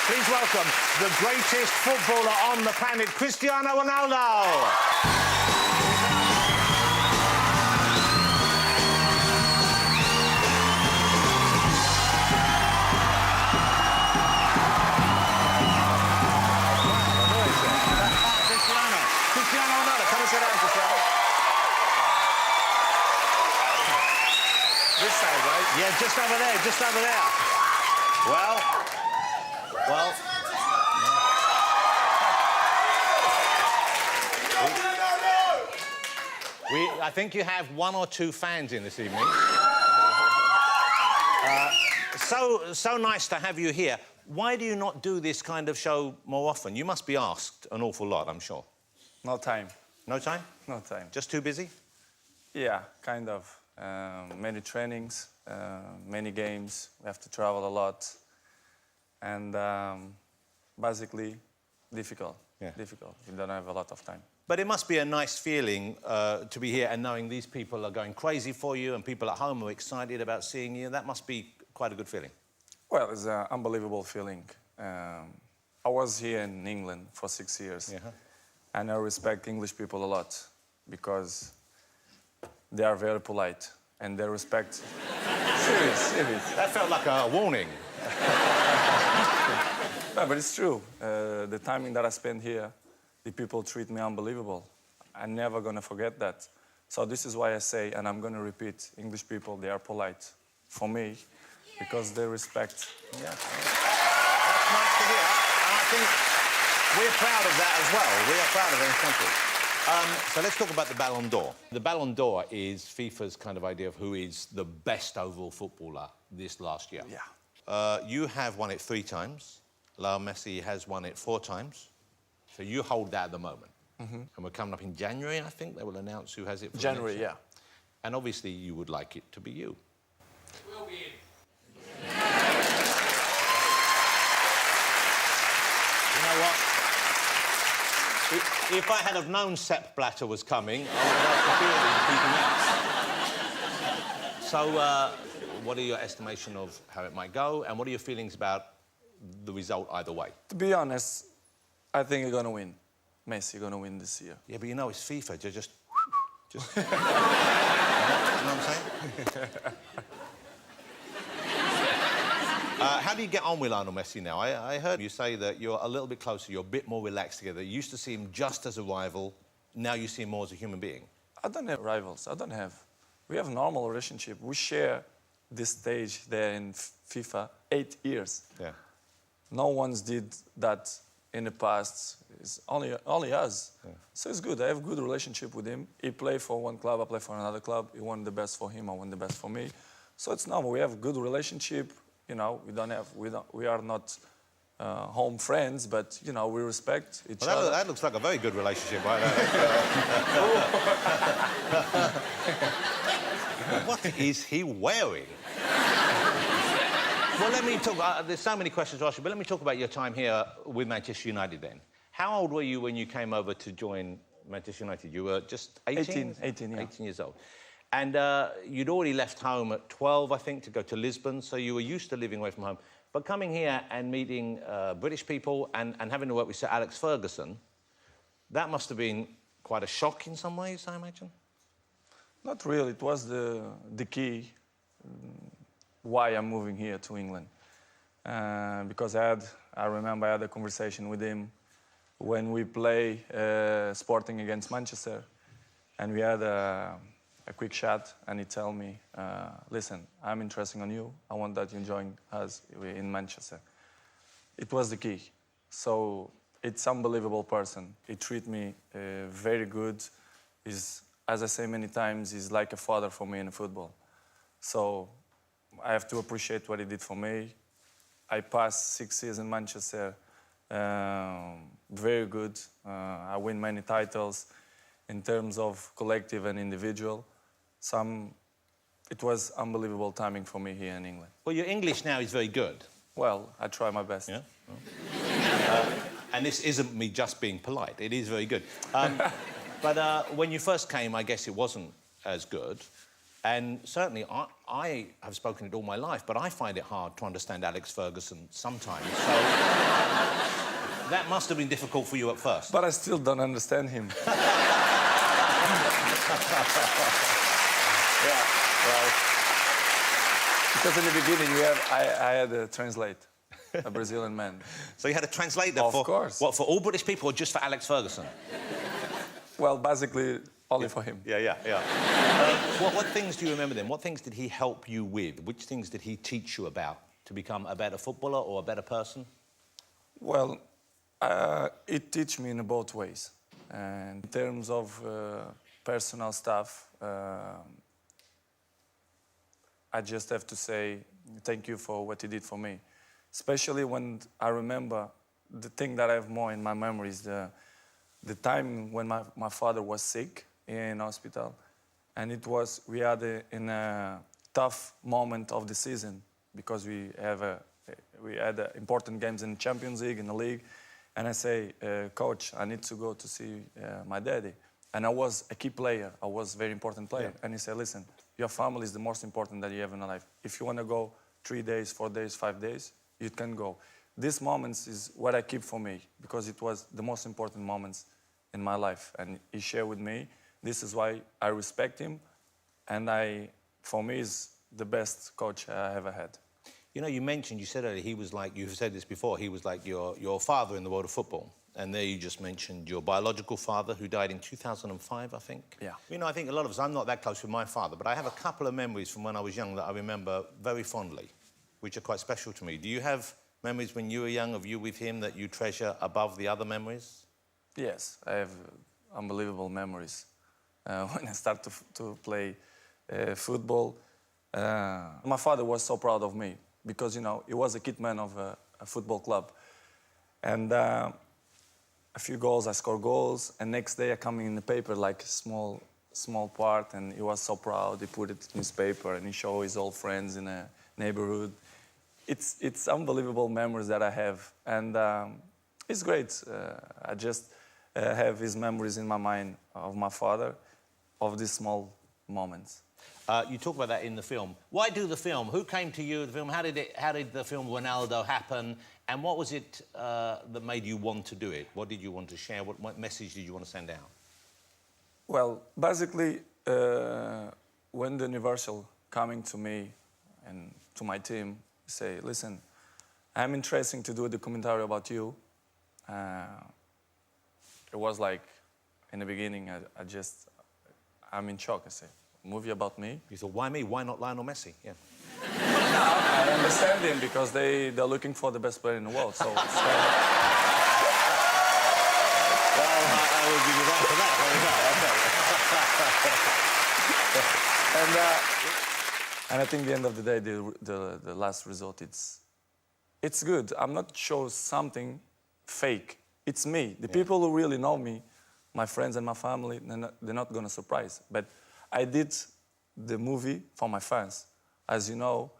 Please welcome the greatest footballer on the planet, Cristiano Ronaldo. Cristiano Ronaldo, come and sit down, Cristiano. This side, right? Yeah, just over there, just over there. Well. I think you have one or two fans in this evening. So nice to have you here. Why do you not do this kind of show more often? You must be asked an awful lot, I'm sure. No time. No time? No time. Just too busy? Yeah, kind of. Many trainings, many games. We have to travel a lot. And basically, difficult. Yeah. Difficult. We don't have a lot of time. But it must be a nice feeling to be here and knowing these people are going crazy for you and people at home are excited about seeing you. That must be quite a good feeling. Well, it's an unbelievable feeling. I was here in England for 6 years. Yeah. And I respect English people a lot because they are very polite and they respect... Serious. That felt like a warning. No, but it's true. The timing that I spent here, the people treat me unbelievable. I'm never gonna forget that. So this is why I say, and I'm gonna repeat, English people, they are polite for me because they respect. Yeah. That's nice to hear. And I think we're proud of that as well. We are proud of it in country. So let's talk about the Ballon d'Or. The Ballon d'Or is FIFA's kind of idea of who is the best overall footballer this last year. Yeah. You have won it 3 times. Lionel Messi has won it 4 times. So you hold that at the moment. And we're coming up in January, I think. They will announce who has it for January, the next year. yeah. And obviously you would like it to be you. Will be in. You know what? If I had have known Sepp Blatter was coming, I would have asked the feeling So, what are your estimation of how it might go, and what are your feelings about the result either way? To be honest, I think you're gonna win. Messi gonna win this year. Yeah, but you know, it's FIFA. Just... you know what I'm saying? How do you get on with Lionel Messi now? I heard you say that you're a little bit closer, you're a bit more relaxed together. You used to see him just as a rival, now you see him more as a human being. I don't have rivals, I don't have. We have a normal relationship. We share this stage there in FIFA 8 years. Yeah. No one's did that in the past. It's only us. Yeah. So it's good. I have a good relationship with him. He play for one club, I play for another club. He want the best for him, I want the best for me. So it's normal. We have a good relationship. You know, we are not home friends, but you know, we respect each other. That looks like a very good relationship, right there. What is he wearing? Well, let me talk. There's so many questions to ask you, but let me talk about your time here with Manchester United then. How old were you when you came over to join Manchester United? You were just 18? 18, yeah. 18 years old. And you'd already left home at 12, I think, to go to Lisbon, so you were used to living away from home. But coming here and meeting British people and having to work with Sir Alex Ferguson, that must have been quite a shock in some ways, I imagine? Not really. It was the key why I'm moving here to England. Because I remember I had a conversation with him when we play Sporting against Manchester, and we had a quick chat, and he told me, listen, I'm interested in you. I want that you join us in Manchester. It was the key. So it's unbelievable person. He treat me very good. He's, as I say many times, he's like a father for me in football. So I have to appreciate what he did for me. I passed 6 years in Manchester, very good. I win many titles in terms of collective and individual. It was unbelievable timing for me here in England. Well, your English now is very good. Well, I try my best. Yeah? And this isn't me just being polite. It is very good. But when you first came, I guess it wasn't as good. And certainly, I have spoken it all my life, but I find it hard to understand Alex Ferguson sometimes. So that must have been difficult for you at first. But I still don't understand him. Yeah, well... Because in the beginning, I had to translate, a Brazilian man. So you had a translator Of for... course. What, for all British people or just for Alex Ferguson? Well, basically, only for him. Yeah. What things do you remember then? What things did he help you with? Which things did he teach you about to become a better footballer or a better person? Well, it teach me in both ways. And in terms of personal stuff, I just have to say thank you for what he did for me. Especially when I remember the thing that I have more in my memory is the time when my father was sick in hospital. And we had in a tough moment of the season because we had important games in the Champions League, in the league. And I say, coach, I need to go to see my daddy. And I was a key player. I was a very important player. Yeah. And he said, listen, your family is the most important that you have in your life. If you want to go 3 days, 4 days, 5 days, you can go. These moments is what I keep for me because it was the most important moments in my life. And he shared with me. This is why I respect him. And for me, is the best coach I ever had. You know, you said earlier, he was like, you've said this before, he was like your father in the world of football. And there you just mentioned your biological father, who died in 2005, I think. Yeah. You know, I think a lot of us, I'm not that close with my father, but I have a couple of memories from when I was young that I remember very fondly, which are quite special to me. Do you have memories when you were young of you with him that you treasure above the other memories? Yes, I have unbelievable memories. When I started to play football, my father was so proud of me because, you know, he was a kid man of a football club. And a few goals, I scored goals, and next day I come in the paper like a small part, and he was so proud. He put it in his paper, and he showed his old friends in a neighborhood. It's unbelievable memories that I have, and it's great. I just have his memories in my mind of my father, of these small moments. You talk about that in the film. Why do the film? Who came to you with the film? How did the film Ronaldo happen? And what was it that made you want to do it? What did you want to share? What message did you want to send out? Well, basically, when the Universal coming to me and to my team, say, listen, I'm interested to do a documentary about you. It was like, in the beginning, I'm in shock. I say, movie about me? You thought, why me? Why not Lionel Messi? Yeah. I understand him because they're looking for the best player in the world. So it's Well, I will give you that for that. There you go. and I think at the end of the day, the last result, it's good. I'm not sure something fake. It's me. The people who really know me, my friends and my family, they're not going to surprise. But I did the movie for my fans. As you know,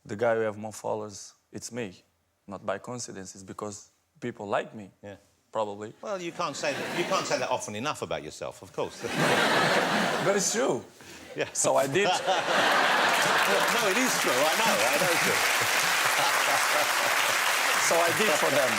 the guy who have more followers, it's me. Not by coincidence, it's because people like me. Yeah. Probably. Well, you can't say that often enough about yourself, of course. But it's true. Yeah. So I did. No, it is true. I know it's true. So I did for them,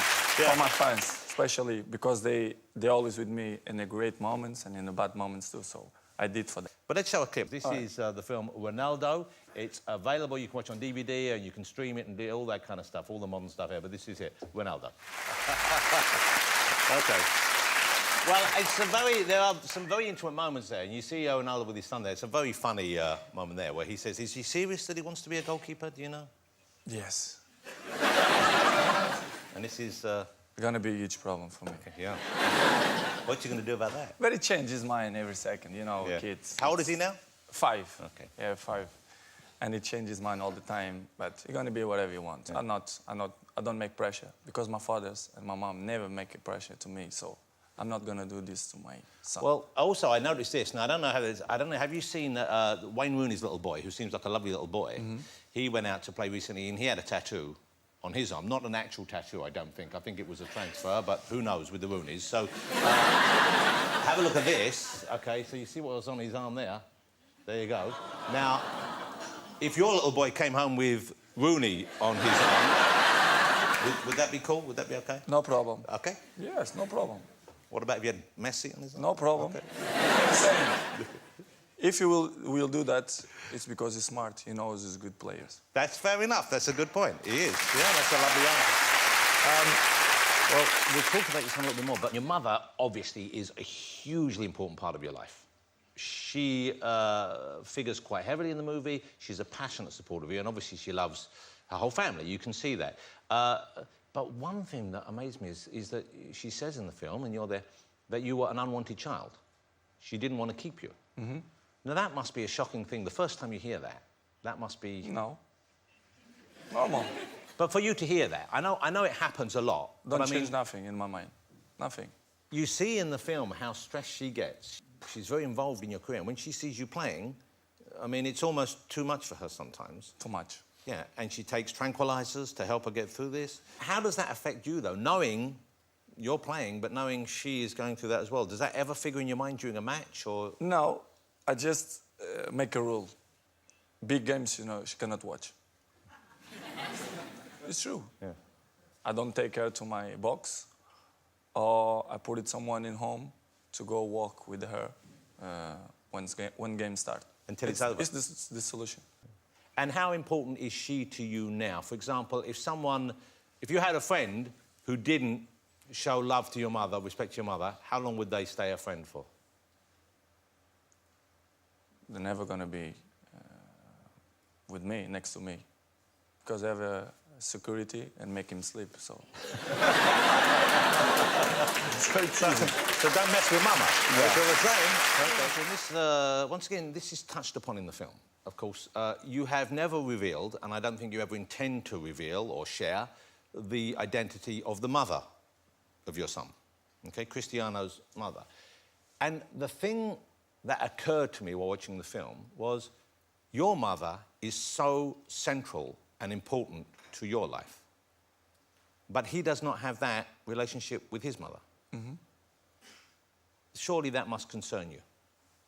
for my fans, especially because they're always with me in the great moments and in the bad moments too. So I did for them. But let's show a clip. This is the film Ronaldo. It's available. You can watch on DVD and you can stream it and do all that kind of stuff, all the modern stuff here. But this is it, Ronaldo. Okay. Well, there are some very intimate moments there. And you see Ronaldo with his son there. It's a very funny moment there where he says, is he serious that he wants to be a goalkeeper? Do you know? Yes. And this is... It's going to be a huge problem for me. Okay, yeah. What are you going to do about that? But it changes mine every second, you know, kids. How old is he now? 5. Okay. Yeah, 5. And it changes mine all the time. But you're going to be whatever you want. Yeah. I don't make pressure because my fathers and my mom never make a pressure to me. So I'm not going to do this to my son. Well, also, I noticed this. Now, I don't know, have you seen Wayne Rooney's little boy, who seems like a lovely little boy? Mm-hmm. He went out to play recently and he had a tattoo on his arm. Not an actual tattoo, I don't think. I think it was a transfer, but who knows with the Rooneys. So, have a look at this. OK, so you see what was on his arm there? There you go. Now, if your little boy came home with Rooney on his arm, would that be cool? Would that be okay? No problem. Okay. Yes, no problem. What about if you had Messi on his arm? No problem. Okay. Same. If you will do that, it's because he's smart. He knows he's good players. That's fair enough. That's a good point. He is. Yeah, that's a lovely answer. Well, we'll talk about your son a little bit more, but your mother, obviously, is a hugely important part of your life. She figures quite heavily in the movie. She's a passionate supporter of you, and obviously she loves her whole family. You can see that. But one thing that amazed me is that she says in the film, and you're there, that you were an unwanted child. She didn't want to keep you. Mm-hmm. Now, that must be a shocking thing. The first time you hear that, that must be... No. Normal. But for you to hear that, I know it happens a lot. Don't change nothing in my mind. Nothing. You see in the film how stressed she gets. She's very involved in your career. And when she sees you playing, I mean, it's almost too much for her sometimes. Too much. Yeah, and she takes tranquilizers to help her get through this. How does that affect you, though, knowing you're playing, but knowing she is going through that as well? Does that ever figure in your mind during a match, or...? No, I just make a rule. Big games, you know, she cannot watch. It's true. Yeah. I don't take her to my box, or I put it someone in home to go walk with her when game starts. Until it's over. It's the solution. And how important is she to you now? For example, if you had a friend who didn't show love to your mother, respect to your mother, how long would they stay a friend for? They're never going to be with me, next to me, because I have a security and make him sleep, so... So don't mess with mama. Yeah. That's what we're saying. Okay. And this, once again, this is touched upon in the film, of course. You have never revealed, and I don't think you ever intend to reveal or share, the identity of the mother of your son, okay? Cristiano's mother. And the thing that occurred to me while watching the film was your mother is so central and important to your life. But he does not have that relationship with his mother. Mm-hmm. Surely that must concern you.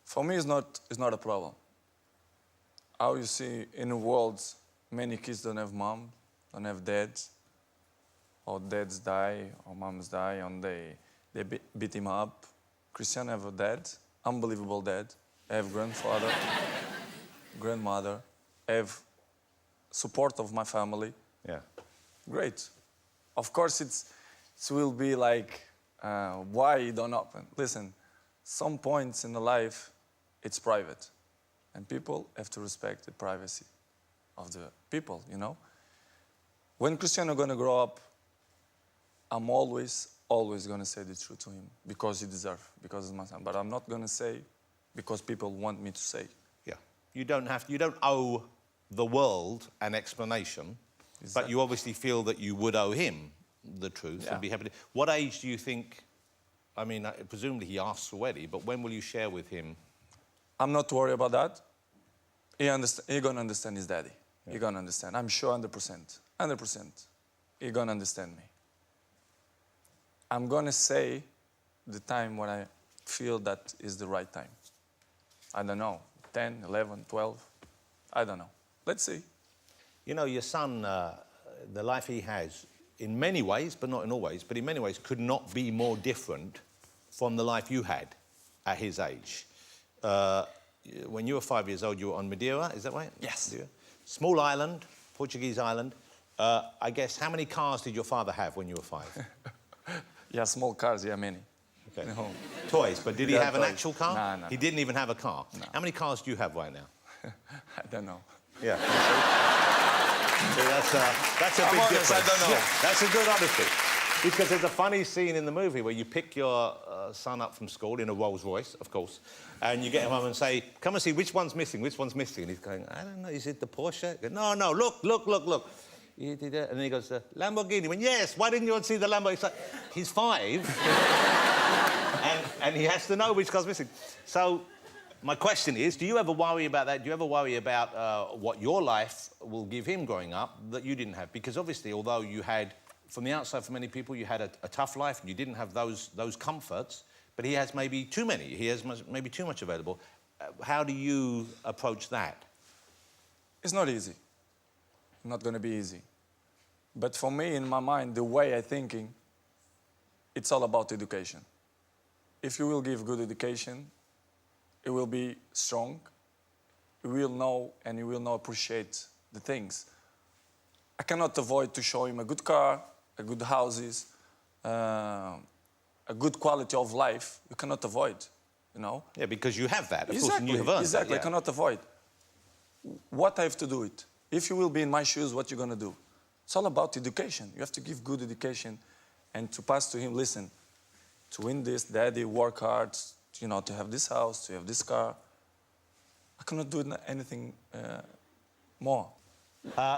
For me, it's not a problem. How you see in the world, many kids don't have mom, don't have dads, or dads die, or moms die, and they beat him up. Cristiano have a dad, unbelievable dad. I have grandfather, grandmother. I have support of my family. Yeah. Great. Of course, it will be like, why it don't happen? Listen, some points in the life, it's private. And people have to respect the privacy of the people, you know? When Cristiano gonna grow up, I'm always gonna say the truth to him because he deserves, because it's my son. But I'm not gonna say because people want me to say. Yeah. You don't owe the world an explanation, Exactly. but you obviously feel that you would owe him the truth and be happy to... What age do you think... I mean, presumably he asks already, but when will you share with him? I'm not worried about that. He gonna understand his daddy. Yeah. He gonna understand. I'm sure 100%. 100%. He gonna understand me. I'm gonna say the time when I feel that is the right time. I don't know, 10, 11, 12. I don't know. Let's see. You know, your son, the life he has, in many ways, but not in all ways, but in many ways, could not be more different from the life you had at his age. When you were 5 years old, you were on Madeira, is that right? Yes. Madeira. Small island, Portuguese island. I guess, how many cars did your father have when you were 5? Yeah, small cars, yeah, many. Okay. No. Toys, but did he Yeah, have an toys. actual car? No. He didn't even have a car. No. How many cars do you have right now? I don't know. Yeah. So that's a big difference. I don't know. Yeah, that's a good honesty. Because there's a funny scene in the movie where you pick your son up from school in a Rolls Royce, of course, and you get him home and say, come and see which one's missing, which one's missing. And he's going, I don't know, is it the Porsche? Goes, no, look. You did it. And then he goes, Lamborghini. He went, yes, why didn't you want to see the Lamborghini? It's like, he's 5, and he has to know which car's missing. So my question is, do you ever worry about that? Do you ever worry about what your life will give him growing up that you didn't have? Because obviously, although you had, from the outside for many people, you had a tough life and you didn't have those comforts, but he has maybe too many. He has maybe too much available. how do you approach that? It's not easy. Not going to be easy. But for me, in my mind, the way I'm thinking, it's all about education. If you will give good education, it will be strong. You will know and you will know appreciate the things. I cannot avoid to show him a good car, a good houses, a good quality of life. You cannot avoid, you know. Yeah, because you have that, of course, Exactly, and you have earned exactly. that. Yeah. I cannot avoid. What I have to do it. If you will be in my shoes, what you're gonna do? It's all about education. You have to give good education, and to pass to him. Listen, to win this, Daddy, work hard. You know, to have this house, to have this car. I cannot do anything more.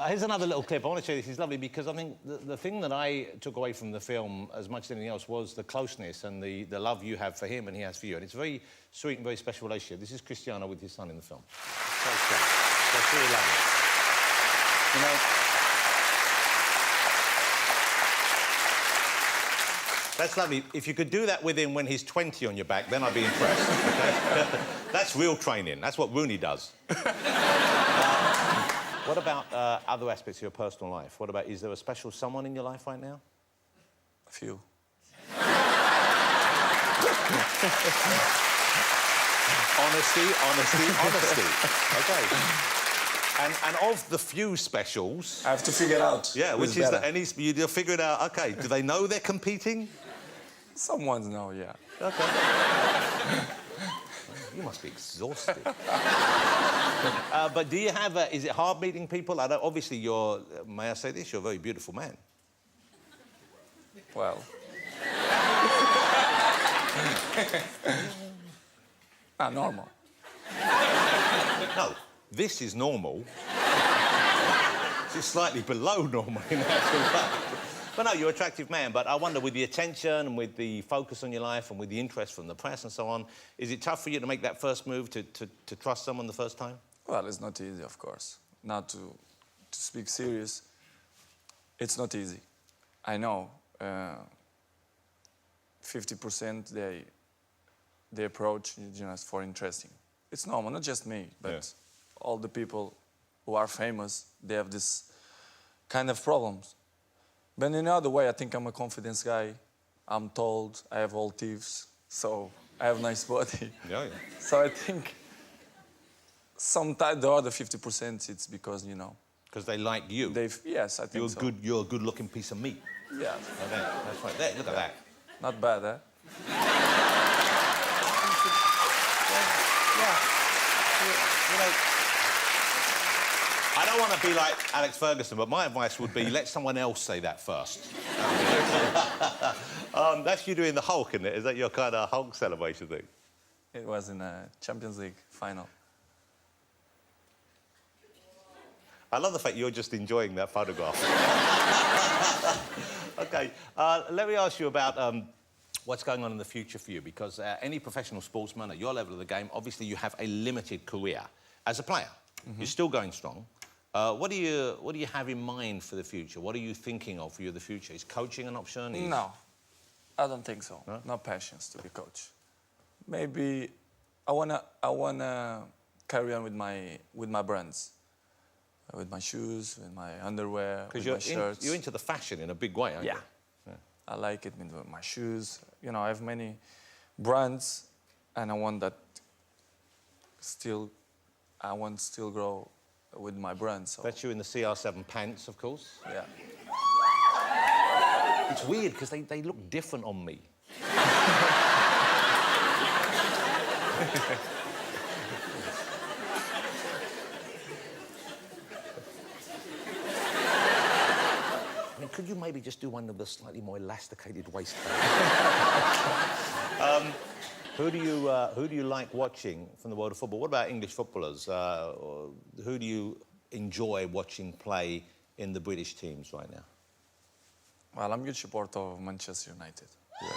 Here's another little clip. I want to show you this. It's lovely because I think the thing that I took away from the film as much as anything else was the closeness and the love you have for him and he has for you. And it's a very sweet and very special relationship. This is Cristiano with his son in the film. So sweet. That's really lovely. You know, that's lovely. If you could do that with him when he's 20 on your back, then I'd be impressed. Okay? That's real training. That's what Rooney does. What about other aspects of your personal life? What about, is there a special someone in your life right now? A few. Honesty, honesty, honesty. Okay. And of the few specials... I have to figure it out. Yeah, which is that any... You'll figure it out, OK. Do they know they're competing? Someone know, yeah. OK. You must be exhausted. But do you have a... Is it hard meeting people? Obviously, you're... May I say this? You're a very beautiful man. Well. Normal. No, this is normal. This is slightly below normal in actual fact. But no, you're an attractive man. But I wonder, with the attention and with the focus on your life and with the interest from the press and so on, is it tough for you to make that first move, to trust someone the first time? Well, it's not easy, of course. Not to speak serious, it's not easy. I know 50% they approach just for interesting. It's normal, not just me, but all the people who are famous, they have this kind of problems. But in another way, I think I'm a confidence guy. I'm told I have all teeth, so I have nice body. Yeah, yeah. So I think sometimes the other 50%, it's because, you know... Because they like you. Yes, I think so. You're a good-looking piece of meat. Yeah. That's right. There, look at that. Not bad, eh? You know, I don't want to be like Alex Ferguson, but my advice would be let someone else say that first. That's you doing the Hulk, isn't it? Is that your kind of Hulk celebration thing? It was in a Champions League final. I love the fact you're just enjoying that photograph. OK, let me ask you about what's going on in the future for you, because any professional sportsman at your level of the game, obviously you have a limited career as a player. You're still going strong. What do you have in mind for the future? What are you thinking of for the future? Is coaching an option? No, I don't think so. No? No passions to be coach. Maybe I wanna carry on with my brands, with my shoes, with my underwear, with my shirts. You're into the fashion in a big way, aren't you? Yeah. I like it with my shoes. You know, I have many brands, and I want still grow with my brand. So. That's you in the CR7 pants, of course. Yeah. It's weird because they look different on me. I mean, could you maybe just do one of the slightly more elasticated waistbands? Who do you like watching from the world of football? What about English footballers? Who do you enjoy watching play in the British teams right now? Well, I'm a huge supporter of Manchester United. Yes.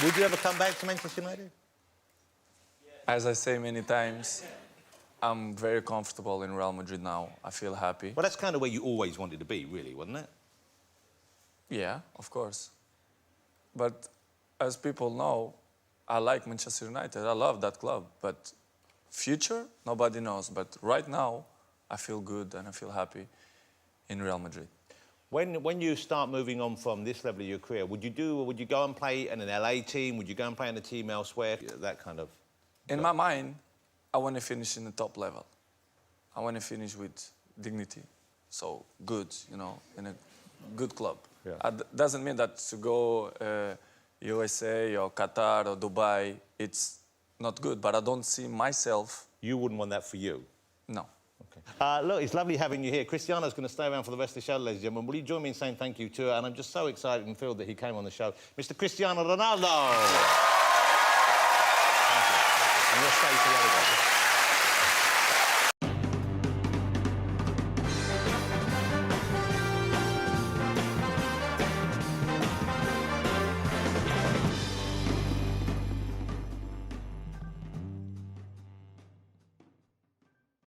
Would you ever come back to Manchester United? As I say many times, I'm very comfortable in Real Madrid now. I feel happy. Well, that's kind of where you always wanted to be, really, wasn't it? Yeah, of course. But as people know, I like Manchester United. I love that club. But future, nobody knows. But right now, I feel good and I feel happy in Real Madrid. When you start moving on from this level of your career, would you go and play in an LA team? Would you go and play in a team elsewhere? That kind of... In my mind, I want to finish in the top level. I want to finish with dignity. So good, you know, in a good club. Yeah. Doesn't mean that to go USA or Qatar or Dubai, it's not good. But I don't see myself... You wouldn't want that for you? No. Okay. Look, it's lovely having you here. Cristiano's going to stay around for the rest of the show, ladies and gentlemen. Will you join me in saying thank you to her? And I'm just so excited and thrilled that he came on the show. Mr. Cristiano Ronaldo! Thank you. And you'll stay for later.